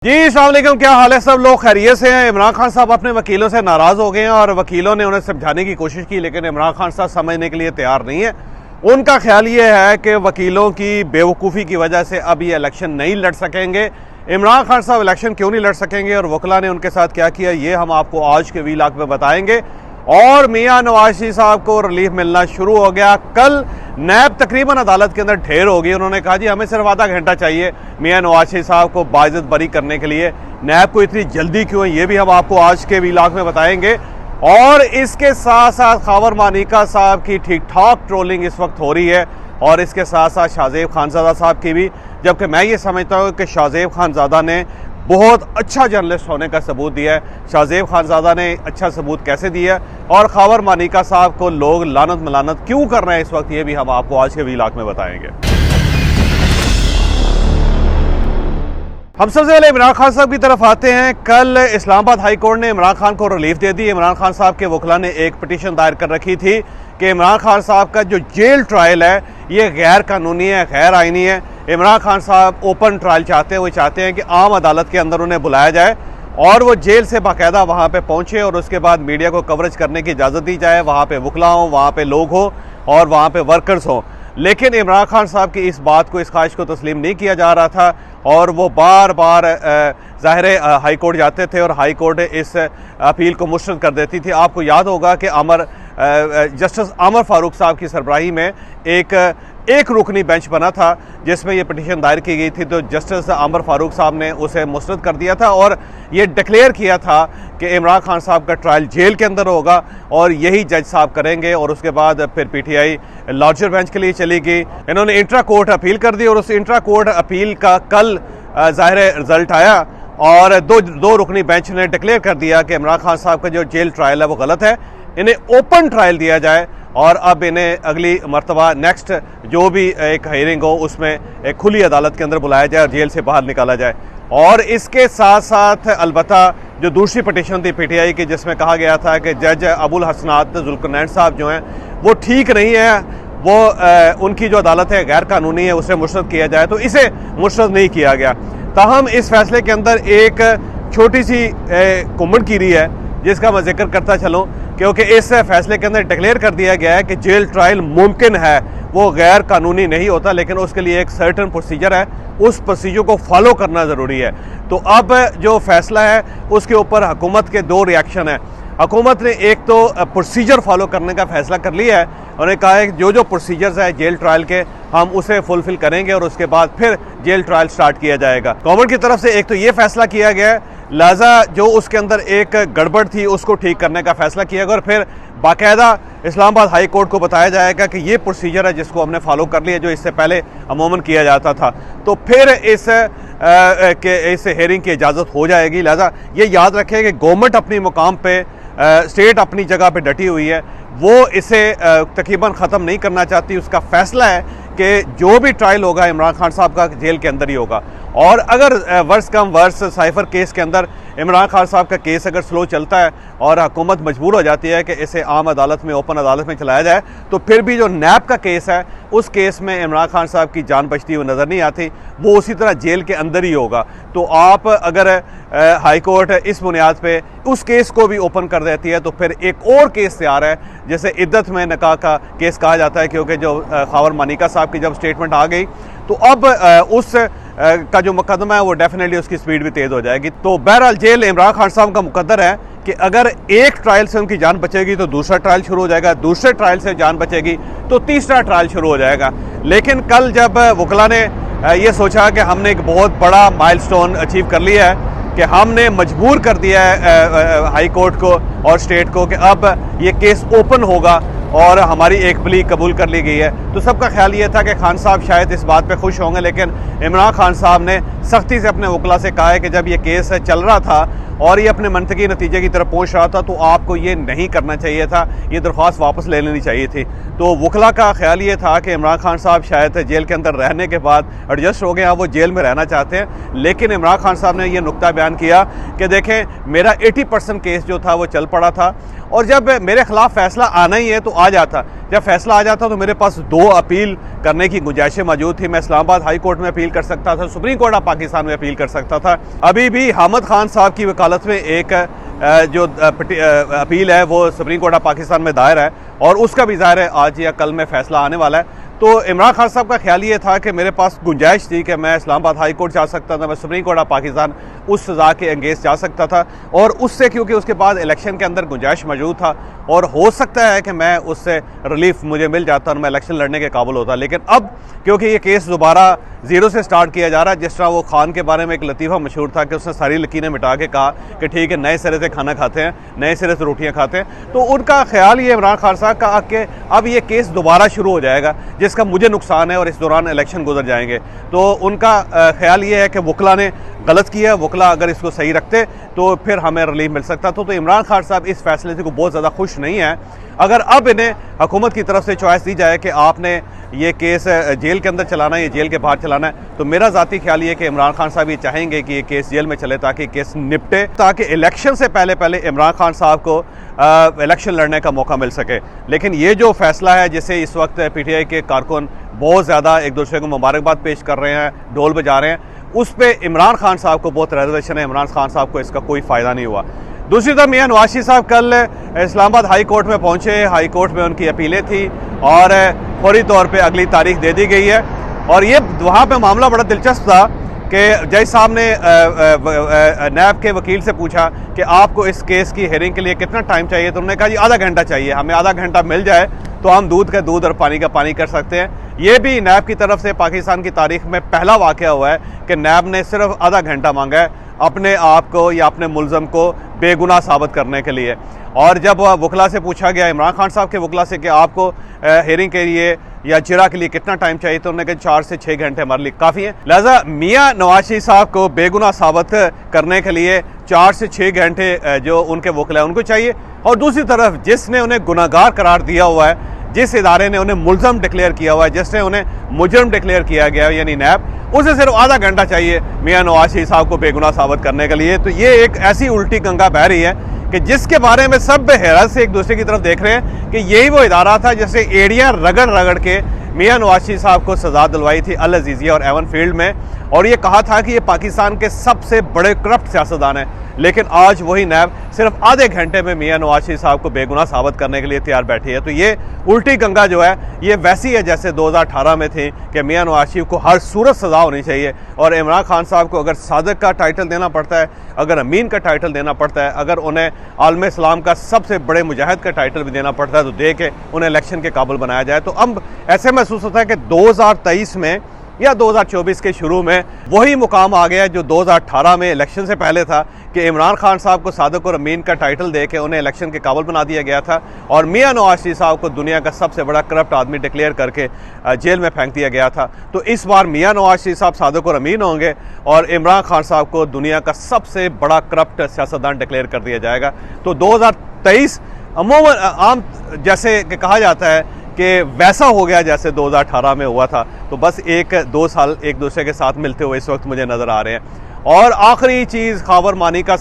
जी अस्सलाम वालेकुम, क्या हाल है? सब लोग खैरियत से हैं। इमरान खान साहब अपने वकीलों से नाराज़ हो गए हैं और वकीलों ने उन्हें समझाने की कोशिश की, लेकिन इमरान खान साहब समझने के लिए तैयार नहीं है। उनका ख्याल ये है कि वकीलों की बेवकूफ़ी की वजह से अब ये इलेक्शन नहीं लड़ सकेंगे। इमरान खान साहब इलेक्शन क्यों नहीं लड़ सकेंगे और वकला ने उनके साथ क्या किया, ये हम आपको आज के वीलॉग में बताएंगे। और मियां नवाज शरीफ साहब को रिलीफ मिलना शुरू हो गया। कल नैब तकरीबन अदालत के अंदर ढेर होगी। उन्होंने कहा जी हमें सिर्फ आधा घंटा चाहिए मियां नवाज शरीफ साहब को बाइज्जत बरी करने के लिए। नैब को इतनी जल्दी क्यों है, ये भी हम आपको आज के वीलॉग में बताएंगे। और इसके साथ साथ खावर मानिका साहब की ठीक ठाक ट्रोलिंग इस वक्त हो रही है और इसके साथ साथ शाहजेब खानजादा साहब की भी, जबकि मैं ये समझता हूँ कि शाहजेब खानजादा ने बहुत अच्छा जर्नलिस्ट होने का सबूत दिया है। शाहजेब खानजादा ने अच्छा सबूत कैसे दिया है और खावर मानिका साहब को लोग लानत मलानत क्यों कर रहे हैं इस वक्त, ये भी हम आपको आज के वीलॉग में बताएंगे। हम सबसे पहले इमरान खान साहब की तरफ आते हैं। कल इस्लामाबाद हाई कोर्ट ने इमरान खान को रिलीफ दे दी। इमरान खान साहब के वकला ने एक पिटीशन दायर कर रखी थी कि इमरान खान साहब का जो जेल ट्रायल है ये गैर कानूनी है, गैर आइनी है। इमरान खान साहब ओपन ट्रायल चाहते हैं। वो चाहते हैं कि आम अदालत के अंदर उन्हें बुलाया जाए और वो जेल से बाकायदा वहाँ पे पहुँचे और उसके बाद मीडिया को कवरेज करने की इजाज़त दी जाए। वहाँ पे वकला हों, वहाँ पे लोग हों और वहाँ पे वर्कर्स हों। लेकिन इमरान खान साहब की इस बात को, इस ख्वाहिश को तस्लीम नहीं किया जा रहा था और वो बार बार ज़ाहिर हाई कोर्ट जाते थे और हाई कोर्ट इस अपील को मुस्तरद कर देती थी। आपको याद होगा कि जस्टिस अमर फारूक साहब की सरबराही में एक रुकनी बेंच बना था जिसमें ये पिटीशन दायर की गई थी। तो जस्टिस अमर फारूक साहब ने उसे मुस्तरद कर दिया था और ये डिक्लेयर किया था कि इमरान खान साहब का ट्रायल जेल के अंदर होगा और यही जज साहब करेंगे। और उसके बाद फिर पीटीआई लार्जर बेंच के लिए चली गई। इन्होंने इंट्रा कोर्ट अपील कर दी और उस इंट्रा कोर्ट अपील का कल ज़ाहिर रिजल्ट आया और दो रुकनी बेंच ने डिक्लेयर कर दिया कि इमरान खान साहब का जो जेल ट्रायल है वो गलत है, इन्हें ओपन ट्रायल दिया जाए और अब इन्हें अगली मरतबा नेक्स्ट जो भी एक हियरिंग हो उसमें एक खुली अदालत के अंदर बुलाया जाए और जेल से बाहर निकाला जाए। और इसके साथ साथ अलबत्ता जो दूसरी पिटीशन थी पीटीआई की जिसमें कहा गया था कि जज अबुल हसनात जुल्करनैन साहब जो हैं वो ठीक नहीं है, वो उनकी जो अदालत है गैर कानूनी है, उसे मुस्तरद किया जाए, तो इसे मुस्तरद नहीं किया गया। ताहम इस फैसले के अंदर एक छोटी सी कुम्मड़ कीरी है जिसका मैं जिक्र करता चलूँ, क्योंकि इस फैसले के अंदर डिक्लेयर कर दिया गया है कि जेल ट्रायल मुमकिन है, वो गैर कानूनी नहीं होता, लेकिन उसके लिए एक सर्टन प्रोसीजर है, उस प्रोसीजर को फॉलो करना ज़रूरी है। तो अब जो फैसला है उसके ऊपर हुकूमत के दो रिएक्शन है। हुकूमत ने एक तो प्रोसीजर फॉलो करने का फैसला कर लिया है, उन्होंने कहा है कि जो प्रोसीजर्स है जेल ट्रायल के हम उसे फुलफिल करेंगे और उसके बाद फिर जेल ट्रायल स्टार्ट किया जाएगा। गवर्नमेंट की तरफ से एक तो ये फैसला किया गया है, लिहाजा जो उसके अंदर एक गड़बड़ थी उसको ठीक करने का फैसला किया गया और फिर बाकायदा इस्लामाबाद हाई कोर्ट को बताया जाएगा कि ये प्रोसीजर है जिसको हमने फॉलो कर लिया जो इससे पहले अमूमन किया जाता था, तो फिर इस हेयरिंग की इजाज़त हो जाएगी। लिहाजा ये याद रखें कि गवर्नमेंट अपनी मुकाम पे, स्टेट अपनी जगह पे डटी हुई है, वो इसे तकरीबन ख़त्म नहीं करना चाहती। उसका फैसला है कि जो भी ट्रायल होगा इमरान खान साहब का जेल के अंदर ही होगा। और अगर worse come worse cipher case के अंदर इमरान खान साहब का केस अगर स्लो चलता है और हुकूमत मजबूर हो जाती है कि इसे आम अदालत में, ओपन अदालत में चलाया जाए, तो फिर भी जो नैब का केस है उस केस में इमरान खान साहब की जान बचती हुई नज़र नहीं आती, वो उसी तरह जेल के अंदर ही होगा। तो आप अगर हाई कोर्ट इस बुनियाद पे उस केस को भी ओपन कर देती है तो फिर एक और केस तैयार है जैसे इद्दत में निकाह का केस कहा जाता है, क्योंकि जो खावर मानिका साहब की जब स्टेटमेंट आ गई तो अब उस का जो मुकदमा है वो डेफिनेटली उसकी स्पीड भी तेज़ हो जाएगी। तो बहरहाल जेल इमरान खान साहब का मुकद्दर है कि अगर एक ट्रायल से उनकी जान बचेगी तो दूसरा ट्रायल शुरू हो जाएगा, दूसरे ट्रायल से जान बचेगी तो तीसरा ट्रायल शुरू हो जाएगा। लेकिन कल जब वकला ने ये सोचा कि हमने एक बहुत बड़ा माइलस्टोन अचीव कर लिया है कि हमने मजबूर कर दिया है हाई कोर्ट को और स्टेट को कि अब ये केस ओपन होगा और हमारी एक प्ली कबूल कर ली गई है, तो सबका ख्याल ये था कि खान साहब शायद इस बात पे खुश होंगे। लेकिन इमरान खान साहब ने सख्ती से अपने वकला से कहा है कि जब ये केस चल रहा था और ये अपने मंतकी नतीजे की तरफ पहुंच रहा था तो आपको ये नहीं करना चाहिए था, ये दरख्वास्त वापस ले लेनी चाहिए थी। तो वकला का ख्याल ये था कि इमरान खान साहब शायद जेल के अंदर रहने के बाद एडजस्ट हो गए, अब वो जेल में रहना चाहते हैं। लेकिन इमरान खान साहब ने यह नुक्ता बयान किया कि देखें मेरा 80% केस जो था वो चल पड़ा था और जब मेरे खिलाफ फैसला आना ही है तो आ जाता, जब फैसला आ जाता तो मेरे पास 2 अपील करने की गुंजाइशें मौजूद थी। मैं इस्लामाबाद हाई कोर्ट में अपील कर सकता था, सुप्रीम कोर्ट ऑफ पाकिस्तान में अपील कर सकता था। अभी भी हामिद खान साहब की वकालत में एक जो अपील है वो सुप्रीम कोर्ट ऑफ पाकिस्तान में दायर है और उसका भी ज़ाहिर है आज या कल में फैसला आने वाला है। तो इमरान खान साहब का ख्याल ये था कि मेरे पास गुंजाइश थी कि मैं इस्लामाबाद हाई कोर्ट जा सकता था, मैं सुप्रीम कोर्ट ऑफ पाकिस्तान उस सज़ा के अंगेंस्ट जा सकता था और उससे क्योंकि उसके बाद इलेक्शन के अंदर गुंजाइश मौजूद था और हो सकता है कि मैं उससे रिलीफ मुझे मिल जाता और मैं इलेक्शन लड़ने के काबिल होता। लेकिन अब क्योंकि ये केस दोबारा ज़ीरो से स्टार्ट किया जा रहा है, जिस तरह वो खान के बारे में एक लतीफ़ा मशहूर था कि उसने सारी लकीरें मिटा के कहा कि ठीक है नए सिरे से खाना खाते हैं, नए सिरे से रोटियां खाते हैं। तो उनका ख्याल ये इमरान खान साहब का कि अब ये केस दोबारा शुरू हो जाएगा जिसका मुझे नुकसान है और इस दौरान इलेक्शन गुजर जाएंगे। तो उनका ख्याल ये है कि वकला ने गलत किया, वकला अगर इसको सही रखते तो फिर हमें रिलीफ मिल सकता। तो इमरान खान साहब इस फैसले से को बहुत ज़्यादा खुश नहीं है। अगर अब इन्हें हुकूमत की तरफ से चॉइस दी जाए कि आपने ये केस जेल के अंदर चलाना है या जेल के बाहर चलाना है, तो मेरा ज़ाती ख्याल ये कि इमरान खान साहब ये चाहेंगे कि ये केस जेल में चले ताकि केस निपटे, ताकि इलेक्शन से पहले इमरान खान साहब को इलेक्शन लड़ने का मौका मिल सके। लेकिन ये जो फैसला है जिसे इस वक्त PTI के कारकुन बहुत ज़्यादा एक दूसरे को मुबारकबाद पेश कर रहे हैं, ढोल बजा रहे हैं, उस पर इमरान खान साहब को बहुत रिजर्वेशन है। इमरान खान साहब को इसका कोई फ़ायदा नहीं हुआ। दूसरी तरफ मियां नवाज शरीफ साहब कल इस्लामाबाद हाई कोर्ट में पहुंचे, हाई कोर्ट में उनकी अपीलें थी और फौरी तौर पे अगली तारीख दे दी गई है। और ये वहाँ पे मामला बड़ा दिलचस्प था कि जज साहब ने नैब के वकील से पूछा कि आपको इस केस की हेयरिंग के लिए कितना टाइम चाहिए, तो उन्होंने कहा जी आधा घंटा चाहिए, हमें आधा घंटा मिल जाए तो हम दूध का दूध और पानी का पानी कर सकते हैं। ये भी नैब की तरफ से पाकिस्तान की तारीख में पहला वाक़या हुआ है कि नैब ने सिर्फ आधा घंटा मांगा है अपने आप को या अपने मुलज़म को बेगुनाह साबित करने के लिए। और जब वकला से पूछा गया, इमरान खान साहब के वकला से, कि आपको हेयरिंग के लिए या जिरा के लिए कितना टाइम चाहिए, तो उन्होंने कहा 4 से 6 घंटे हमारे लिए काफ़ी हैं। लिहाजा मियां नवाज शरीफ साहब को बेगुनाह साबित करने के लिए 4 से 6 घंटे जो उनके वकला उनको चाहिए। और दूसरी तरफ जिसने उन्हें गुनाहगार करार दिया हुआ है, जिस इदारे ने उन्हें मुलज़म डिक्लेयर किया हुआ है, जिसने उन्हें मुजरम डिक्लेयर किया गया है यानी नैब, उसे सिर्फ आधा घंटा चाहिए मियां नवाज शरीफ साहब को बेगुनाह साबित करने के लिए। तो ये एक ऐसी उल्टी गंगा बह रही है कि जिसके बारे में सब हैरत से एक दूसरे की तरफ देख रहे हैं कि यही वो इदारा था जिससे एड़ियाँ रगड़ रगड़ के मियां नवाज शरीफ साहब को सजा दिलवाई थी अल अजीज़िया और एवन फील्ड में, और ये कहा था कि ये पाकिस्तान के सबसे बड़े करप्ट सियासतदान हैं। लेकिन आज वही नैब सिर्फ आधे घंटे में मियां नवाज शरीफ साहब को बेगुनाह साबित करने के लिए तैयार बैठी है। तो ये उल्टी गंगा जो है ये वैसी है जैसे 2018 में थी कि मियां नवाज शरीफ को हर सूरत सज़ा होनी चाहिए और इमरान खान साहब को अगर सादिक का टाइटल देना पड़ता है, अगर अमीन का टाइटल देना पड़ता है, अगर उन्हें आलम इस्लाम का सबसे बड़े मुजाहिद का टाइटल भी देना पड़ता है, तो दे के उन्हें इलेक्शन के काबिल बनाया जाए। तो अब ऐसे महसूस होता है कि 2023 में या 2024 के शुरू में वही मुकाम आ गया जो 2018 में इलेक्शन से पहले था कि इमरान खान साहब को सादिक और अमीन का टाइटल दे के उन्हें इलेक्शन के काबिल बना दिया गया था और मियां नवाज शरीफ साहब को दुनिया का सबसे बड़ा करप्ट आदमी डिक्लेयर करके जेल में फेंक दिया गया था। तो इस बार मियां नवाज शरीफ साहब सादिक और अमीन होंगे और इमरान खान साहब को दुनिया का सबसे बड़ा करप्ट सियासतदान डिक्लेयर कर दिया जाएगा। तो 2023 अमूमन आम जैसे कि कहा जाता है कि वैसा हो गया जैसे 2018 में हुआ था। तो बस 1-2 साल एक दूसरे के साथ मिलते हुए इस वक्त मुझे नज़र आ रहे हैं। और आखिरी चीज़ खावर मानिका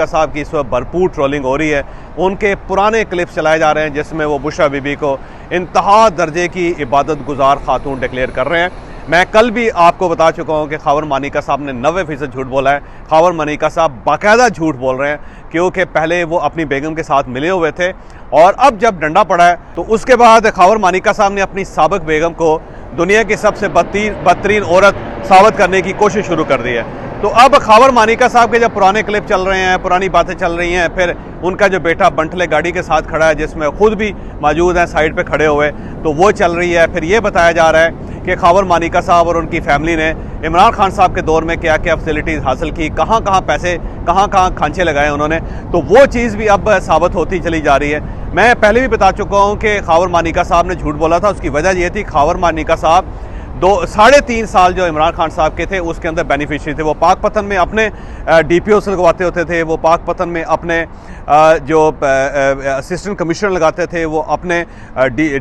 साहब की इस वक्त भरपूर ट्रोलिंग हो रही है। उनके पुराने क्लिप्स चलाए जा रहे हैं जिसमें वो बुशरा बीबी को इंतहा दर्जे की इबादत गुजार खातून डिक्लेयर कर रहे हैं। मैं कल भी आपको बता चुका हूँ कि खावर मानिका साहब ने 90% झूठ बोला है। खावर मानिका साहब बाकायदा झूठ बोल रहे हैं क्योंकि पहले वो अपनी बेगम के साथ मिले हुए थे और अब जब डंडा पड़ा है तो उसके बाद खावर मानिका साहब ने अपनी साबिक बेगम को दुनिया की सबसे बदतरीन औरत साबित करने की कोशिश शुरू कर दी है। तो अब खावर मानिका साहब के जब पुराने क्लिप चल रहे हैं, पुरानी बातें चल रही हैं, फिर उनका जो बेटा बंटले गाड़ी के साथ खड़ा है जिसमें खुद भी मौजूद हैं साइड पे खड़े हुए, तो वो चल रही है। फिर ये बताया जा रहा है कि खावर मानिका साहब और उनकी फैमिली ने इमरान खान साहब के दौर में क्या क्या फैसिलिटीज़ हासिल की, कहाँ कहाँ पैसे, कहाँ कहाँ खांचे लगाए उन्होंने, तो वो चीज़ भी अब साबित होती चली जा रही है। मैं पहले भी बता चुका हूँ कि खावर मानिका साहब ने झूठ बोला था। उसकी वजह ये थी, खावर मानिका साहब 3.5 साल जो इमरान खान साहब के थे उसके अंदर बेनिफिशियरी थे। वो पाकपतन में अपने DPO से लगवाते होते थे, वो पाकपतन में अपने जो असिस्टेंट कमिश्नर लगाते थे, वो अपने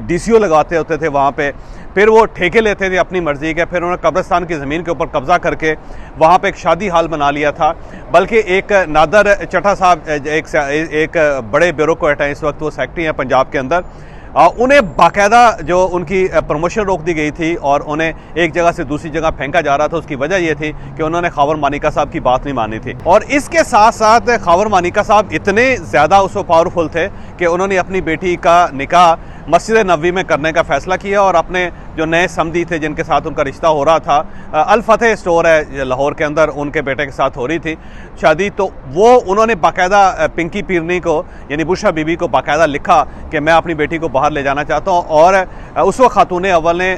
DCO लगाते होते थे वहाँ पे। फिर वो ठेके लेते थे अपनी मर्ज़ी के। फिर उन्होंने कब्रिस्तान की ज़मीन के ऊपर कब्ज़ा करके वहाँ पे एक शादी हाल बना लिया था। बल्कि एक नादर चट्टा साहब एक बड़े ब्यूरोक्रेट हैं, इस वक्त वो सेक्रेटरी हैं पंजाब के अंदर, उन्हें बाकायदा जो उनकी प्रमोशन रोक दी गई थी और उन्हें एक जगह से दूसरी जगह फेंका जा रहा था। उसकी वजह यह थी कि उन्होंने खावर मानिका साहब की बात नहीं मानी थी। और इसके साथ साथ खावर मानिका साहब इतने ज़्यादा उसको पावरफुल थे कि उन्होंने अपनी बेटी का निकाह मस्जिद नबवी में करने का फ़ैसला किया और अपने जो नए समधी थे जिनके साथ उनका रिश्ता हो रहा था, अल फतेह स्टोर है लाहौर के अंदर, उनके बेटे के साथ हो रही थी शादी, तो वो उन्होंने बाकायदा पिंकी पीरनी को यानी बुशरा बीबी को बाकायदा लिखा कि मैं अपनी बेटी को बाहर ले जाना चाहता हूँ। और उस वक्त खातून अव्वल ने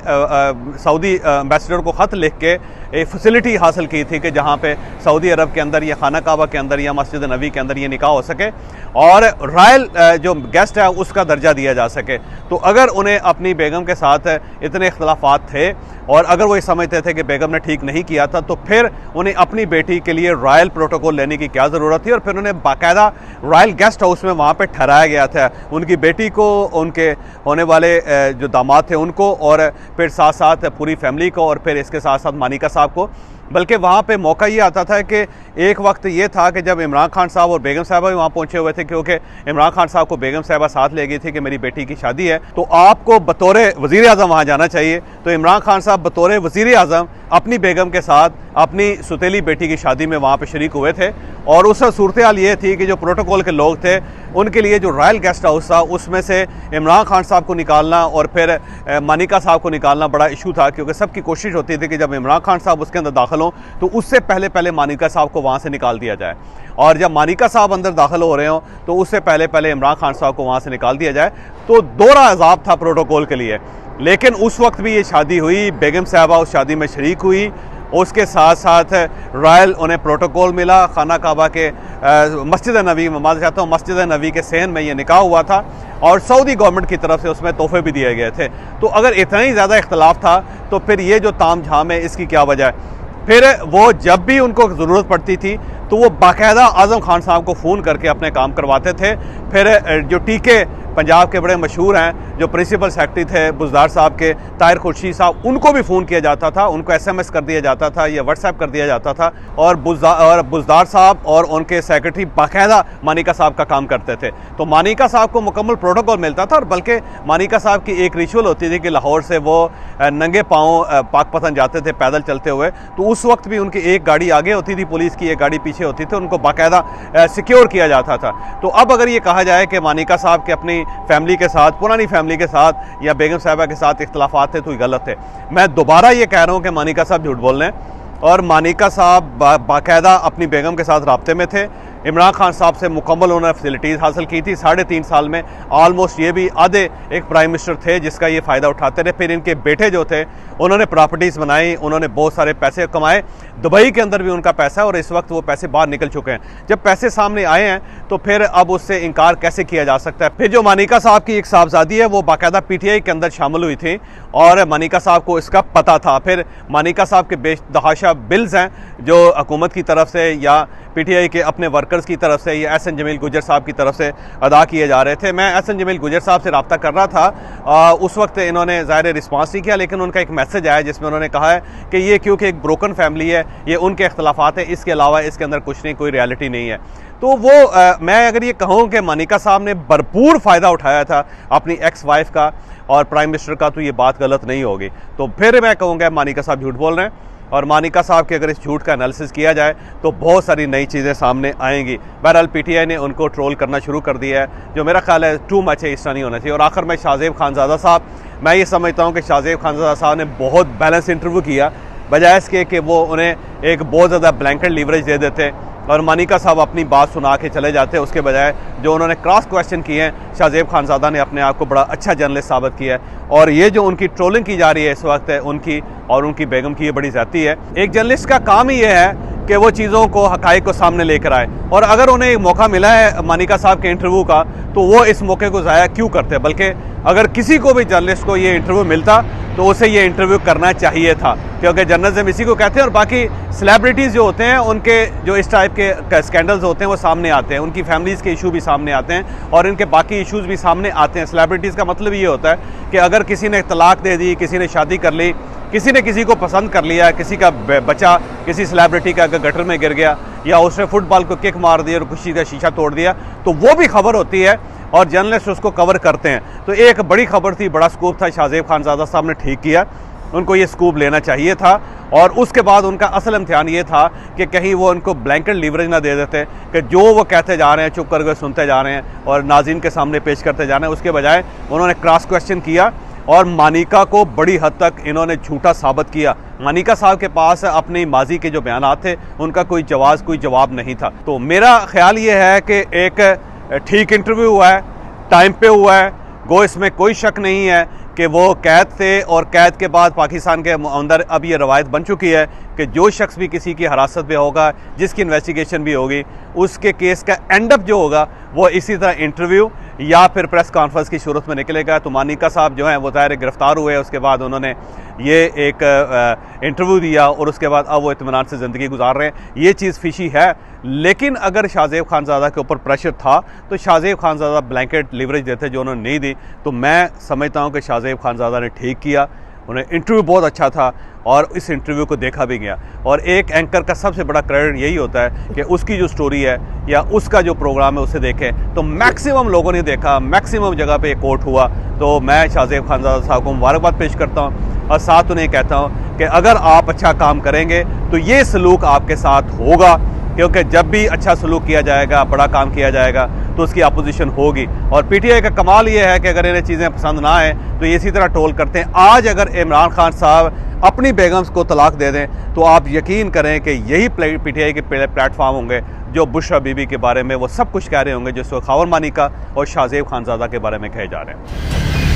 सऊदी एम्बेसडर को ख़त लिख के एक फैसिलिटी हासिल की थी कि जहाँ पे सऊदी अरब के अंदर या खाना काबा के अंदर या मस्जिद नबी के अंदर ये निकाह हो सके और रॉयल जो गेस्ट है उसका दर्जा दिया जा सके। तो अगर उन्हें अपनी बेगम के साथ इतने इख्तलाफात थे और अगर वो ये समझते थे कि बेगम ने ठीक नहीं किया था, तो फिर उन्हें अपनी बेटी के लिए रॉयल प्रोटोकॉल लेने की क्या ज़रूरत थी। और फिर उन्हें बाकायदा रॉयल गेस्ट हाउस में वहाँ पे ठहराया गया था, उनकी बेटी को, उनके होने वाले जो दामाद थे उनको, और फिर साथ साथ पूरी फैमिली को, और फिर इसके साथ साथ मानिका साहब को। बल्कि वहाँ पे मौका ये आता था कि एक वक्त ये था कि जब इमरान खान साहब और बेगम साहबा भी वहाँ पहुँचे हुए थे, क्योंकि इमरान खान साहब को बेगम साहबा साथ ले गई थी कि मेरी बेटी की शादी है तो आपको बतौर वज़ीर आज़म वहाँ जाना चाहिए। तो इमरान खान साहब बतौर वज़ीर आज़म अपनी बेगम के साथ अपनी सुतीली बेटी की शादी में वहाँ पर शरीक हुए थे। और उस सूरत हाल ये थी कि जो प्रोटोकॉल के लोग थे उनके लिए जो रॉयल गेस्ट हाउस था उसमें से इमरान खान साहब को निकालना और फिर मानिका साहब को निकालना बड़ा इशू था, क्योंकि सबकी कोशिश होती थी कि जब इमरान खान साहब उसके अंदर दाखिल हों तो उससे पहले पहले मानिका साहब को वहाँ से निकाल दिया जाए, और जब मानिका साहब अंदर दाखिल हो रहे हों तो उससे पहले पहले इमरान खान साहब को वहाँ से निकाल दिया जाए। तो दोहरा अजाब था प्रोटोकॉल के लिए। लेकिन उस वक्त भी ये शादी हुई, बेगम साहबा उस शादी में शरीक हुई, उसके साथ साथ रॉयल उन्हें प्रोटोकॉल मिला। खाना काबा के मस्जिद नबी में, मैं चाहता हूँ मस्जिद नबी के सहन में ये निकाह हुआ था और सऊदी गवर्नमेंट की तरफ से उसमें तोहफे भी दिए गए थे। तो अगर इतना ही ज़्यादा इख्तलाफ था तो फिर ये जो ताम झाम है इसकी क्या वजह है। फिर वो जब भी उनको ज़रूरत पड़ती थी तो वो बाकायदा आज़म खान साहब को फ़ोन करके अपने काम करवाते थे। फिर जो टीके पंजाब के बड़े मशहूर हैं, जो प्रिंसिपल सेक्रेटरी थे बुज़दार साहब के, ताहिर खुर्शीद साहब, उनको भी फ़ोन किया जाता था, उनको SMS कर दिया जाता था या व्हाट्सएप कर दिया जाता था। और बुज़दार साहब और उनके सेक्रेटरी बाकायदा मानिका साहब का काम करते थे। तो मानिका साहब को मुकम्मल प्रोटोकॉल मिलता था। और बल्कि मानिका साहब की एक रिचुअल होती थी कि लाहौर से वो नंगे पाँव पाकपतन जाते थे पैदल चलते हुए। तो उस वक्त भी उनकी एक गाड़ी आगे होती थी पुलिस की, एक गाड़ी पीछे होती थी, उनको बाकायदा सिक्योर किया जाता था। तो अब अगर ये कहा जाए कि मानिका साहब के अपनी फैमिली के साथ, पुरानी फैमिली के साथ या बेगम साहबा के साथ इख्तलाफात थे तो ये गलत है। मैं दोबारा ये कह रहा हूँ कि मानिका साहब झूठ बोल रहे हैं और मानिका साहब बाकायदा अपनी बेगम के साथ राब्ते में थे। इमरान खान साहब से मुकम्मल उन्होंने फैसिलिटीज़ हासिल की थी। 3.5 साल में ऑलमोस्ट ये भी आधे एक प्राइम मिनिस्टर थे जिसका ये फ़ायदा उठाते रहे। फिर इनके बेटे जो थे उन्होंने प्रॉपर्टीज़ बनाई, उन्होंने बहुत सारे पैसे कमाए। दुबई के अंदर भी उनका पैसा है और इस वक्त वो पैसे बाहर निकल चुके हैं। जब पैसे सामने आए हैं तो फिर अब उससे इनकार कैसे किया जा सकता है। फिर जो मानिका साहब की एक साहबजादी है वो बाकायदा PTI के अंदर शामिल हुई थी और मानिका साहब को इसका पता था। फिर मानिका साहब के बेतहाशा बिल्स हैं जो हुकूमत की तरफ से या PTI के अपने वर्कर्स की तरफ से या SN जमील गुजर साहब की तरफ से अदा किए जा रहे थे। मैं SN जमील गुजर साहब से रब्ता कर रहा था, उस वक्त इन्होंने ज़ाहिर रिस्पांस नहीं किया, लेकिन उनका एक मैसेज आया जिसमें उन्होंने कहा है कि ये क्योंकि एक ब्रोकन फैमिली है, ये उनके इख्तलाफात हैं, इसके अलावा इसके अंदर कुछ नहीं, कोई रियलिटी नहीं है। तो वो मैं अगर ये कहूँ कि मानिका साहब ने भरपूर फ़ायदा उठाया था अपनी एक्स वाइफ का और प्राइम मिनिस्टर का, तो ये बात गलत नहीं होगी। तो फिर मैं कहूँगा मानिका साहब झूठ बोल रहे हैं और मानिका साहब के अगर इस झूठ का एनालिसिस किया जाए तो बहुत सारी नई चीज़ें सामने आएंगी। बहरहाल PTI ने उनको ट्रोल करना शुरू कर दिया है, जो मेरा ख्याल है टू मच है, इस तरह नहीं होना चाहिए। और आखिर में शाहजेब खानज़ादा साहब, मैं ये समझता हूँ कि शाहजेब खानज़ादा साहब ने बहुत बैलेंस इंटरव्यू किया, बजाय इसके कि वो उन्हें एक बहुत ज़्यादा ब्लैंकेट लीवरेज दे देते और मानिका साहब अपनी बात सुना के चले जाते। उसके बजाय जो उन्होंने क्रॉस क्वेश्चन किए हैं, शाहजेब खानज़ादा ने अपने आप को बड़ा अच्छा जर्नलिस्ट साबित किया है। और ये जो उनकी ट्रोलिंग की जा रही है इस वक्त है उनकी और उनकी बेगम की, ये बड़ी ज़्यादती है। एक जर्नलिस्ट का काम ही ये है कि वो चीज़ों को, हक़ाइक़ को सामने लेकर आए। और अगर उन्हें एक मौका मिला है मानिका साहब के इंटरव्यू का तो वो इस मौके को ज़ाया क्यों करते, बल्कि अगर किसी को भी जर्नलिस्ट को ये इंटरव्यू मिलता तो उसे ये इंटरव्यू करना चाहिए था, क्योंकि जर्नलिज्म इसी को कहते हैं। और बाकी सेलिब्रिटीज़ जो होते हैं उनके जो इस टाइप के स्कैंडल्स होते हैं वो सामने आते हैं, उनकी फैमिलीज़ के इशू भी सामने आते हैं और इनके बाकी इशूज़ भी सामने आते हैं। सेलिब्रिटीज़ का मतलब ये होता है कि अगर किसी ने तलाक दे दी, किसी ने शादी कर ली, किसी ने किसी को पसंद कर लिया, किसी का बच्चा किसी सेलिब्रिटी का गटर में गिर गया या उसने फुटबॉल को किक मार दी और किसी का शीशा तोड़ दिया, तो वो भी खबर होती है। और जर्नलिस्ट उसको कवर करते हैं। तो एक बड़ी खबर थी, बड़ा स्कूप था, शाहजेब खानज़ादा साहब ने ठीक किया, उनको ये स्कूप लेना चाहिए था। और उसके बाद उनका असल इम्तिहान ये था कि कहीं वो उनको ब्लैंकेट लीवरेज ना दे देते कि जो वो कहते जा रहे हैं चुप करके सुनते जा रहे हैं और नाज़रीन के सामने पेश करते जा रहे हैं। उसके बजाय उन्होंने क्रॉस क्वेश्चन किया और मानिका को बड़ी हद तक इन्होंने झूठा साबित किया। मानिका साहब के पास अपनी माजी के जो बयान थे उनका कोई जवाब नहीं था। तो मेरा ख्याल ये है कि एक ठीक इंटरव्यू हुआ है, टाइम पे हुआ है, गो इसमें कोई शक नहीं है कि वो कैद थे और कैद के बाद पाकिस्तान के अंदर अब ये रवायत बन चुकी है कि जो शख्स भी किसी की हिरासत में होगा, जिसकी इन्वेस्टिगेशन भी होगी, उसके केस का एंड अप जो होगा वो इसी तरह इंटरव्यू या फिर प्रेस कॉन्फ्रेंस की सूरत में निकलेगा। तो मानिका साहब जो हैं वो ज़ाहिर गिरफ्तार हुए, उसके बाद उन्होंने ये एक इंटरव्यू दिया और उसके बाद अब वो इत्मीनान से ज़िंदगी गुजार रहे हैं। ये चीज़ फिशी है, लेकिन अगर शाहजेब खानज़ादा के ऊपर प्रेशर था तो शाहजेब खानज़ादा ब्लैंकेट लीवरेज देते जो उन्होंने नहीं दी। तो मैं समझता हूँ कि शाहजेब खानज़ादा ने ठीक किया, उन्हें इंटरव्यू बहुत अच्छा था और इस इंटरव्यू को देखा भी गया। और एक एंकर का सबसे बड़ा क्रेडिट यही होता है कि उसकी जो स्टोरी है या उसका जो प्रोग्राम है उसे देखें। तो मैक्सिमम लोगों ने देखा, मैक्सिमम जगह पे कोट हुआ। तो मैं शाहजेब खानज़ादा साहब को मुबारकबाद पेश करता हूँ और साथ उन्हें कहता हूँ कि अगर आप अच्छा काम करेंगे तो ये सलूक आपके साथ होगा, क्योंकि जब भी अच्छा सलूक किया जाएगा, बड़ा काम किया जाएगा तो उसकी अपोजिशन होगी। और पीटीआई का कमाल ये है कि अगर इन्हें चीज़ें पसंद ना आए तो ये इसी तरह टोल करते हैं। आज अगर इमरान खान साहब अपनी बेगम्स को तलाक दे दें तो आप यकीन करें कि यही पीटीआई के प्लेटफॉर्म होंगे जो बुशरा बीबी के बारे में वो सब कुछ कह रहे होंगे, जिसको खावर मानिका और शाहजेब खानज़ादा के बारे में कहे जा रहे हैं।